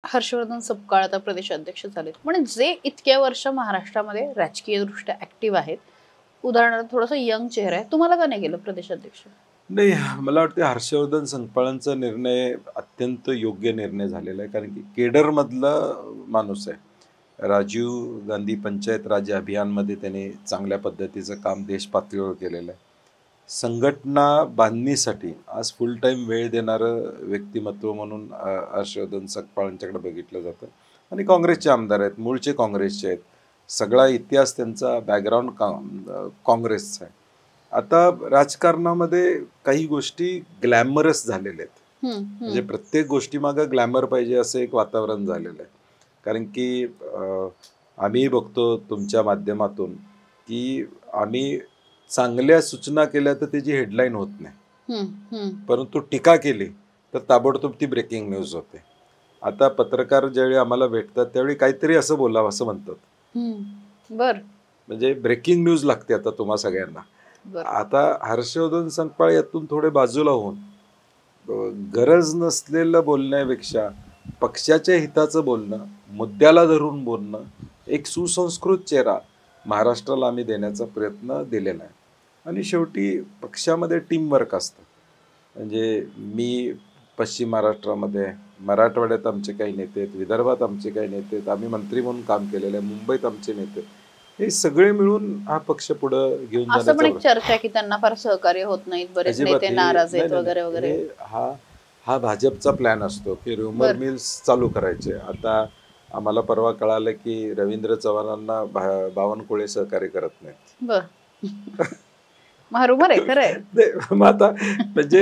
हर्षवर्धन सपकाळ आता प्रदेशाध्यक्ष झालेत, पण जे इतक्या वर्ष महाराष्ट्रामध्ये राजकीय दृष्ट्या ऍक्टिव्ह आहेत, उदाहरणार्थ थोडंसं यंग चेहरा आहे, तुम्हाला का नाही केलं प्रदेशाध्यक्ष? नाही, मला वाटतं हर्षवर्धन संकपाळांचा निर्णय अत्यंत योग्य निर्णय झालेला आहे, कारण की केडरमधला माणूस आहे. राजीव गांधी पंचायत राज अभियानमध्ये त्याने चांगल्या पद्धतीचं काम देश पातळीवर केलेलं आहे. संघटना बांधणीसाठी आज फुल टाईम वेळ देणारं व्यक्तिमत्व म्हणून हर्षवर्धन सकपाळांच्याकडे बघितलं जातं. आणि काँग्रेसचे आमदार आहेत, मूळचे काँग्रेसचे आहेत, सगळा इतिहास त्यांचा बॅकग्राऊंड काँग्रेसचा आहे. आता राजकारणामध्ये काही गोष्टी ग्लॅमरस झालेल्या आहेत. म्हणजे प्रत्येक गोष्टीमागं ग्लॅमर पाहिजे असं एक वातावरण झालेलं आहे. कारण की आम्ही बघतो तुमच्या माध्यमातून की आम्ही चांगल्या सूचना केल्या तर त्याची हेडलाईन होत नाही, परंतु टीका केली तर ताबडतोब ती ब्रेकिंग न्यूज होते. आता पत्रकार ज्यावेळी आम्हाला भेटतात त्यावेळी काहीतरी असं बोलावं असं म्हणतात. म्हणजे ब्रेकिंग न्यूज लागते आता तुम्हा सगळ्यांना. आता हर्षवर्धन संकपाळ यातून थोडे बाजूला होऊन गरज नसलेलं बोलण्यापेक्षा पक्षाच्या हिताचं बोलणं, मुद्द्याला धरून बोलणं, एक सुसंस्कृत चेहरा महाराष्ट्राला आम्ही देण्याचा प्रयत्न दिलेला आहे. आणि शेवटी पक्षामध्ये टीमवर्क असतं. म्हणजे मी पश्चिम महाराष्ट्रामध्ये, मराठवाड्यात आमचे काही नेते आहेत, विदर्भात आमचे काही नेते आहेत, आम्ही मंत्री म्हणून काम केलेलं आहे, मुंबईत आमचे नेते, हे सगळे मिळून हा पक्ष पुढे घेऊन जाण्याचा. असं पण एक चर्चा आहे की त्यांना फार सहकार्य होत नाहीत, बरेच नेते नाराज आहेत वगैरे वगैरे. हा भाजपचा प्लॅन असतो की र्युमर मिल्स चालू करायचे. आता आम्हाला परवा कळालं की रवींद्र चव्हाणांना बावनकुळे सहकार्य करत नाहीत. र्युमर आहे, खरं आहे. मग आता म्हणजे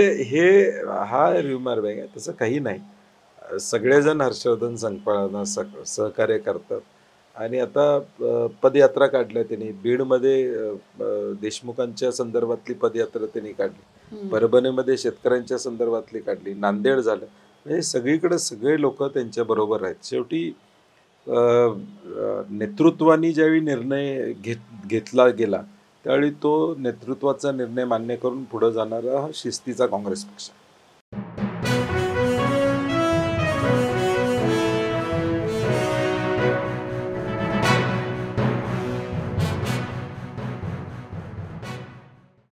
हा र्युमर आहे, तसं काही नाही. सगळेजण हर्षवर्धन संकपाळांना सहकार्य करतात. आणि आता पदयात्रा काढल्या त्यांनी. बीडमध्ये देशमुखांच्या संदर्भातली पदयात्रा त्यांनी काढली, परभणीमध्ये शेतकऱ्यांच्या संदर्भातली काढली, नांदेड झालं. म्हणजे सगळीकडे सगळे लोक त्यांच्या बरोबर आहेत. शेवटी नेतृत्वानी ज्यावेळी निर्णय घेतला गेला त्यावेळी तो नेतृत्वाचा निर्णय मान्य करून पुढे जाणारा हा शिस्तीचा काँग्रेस पक्ष.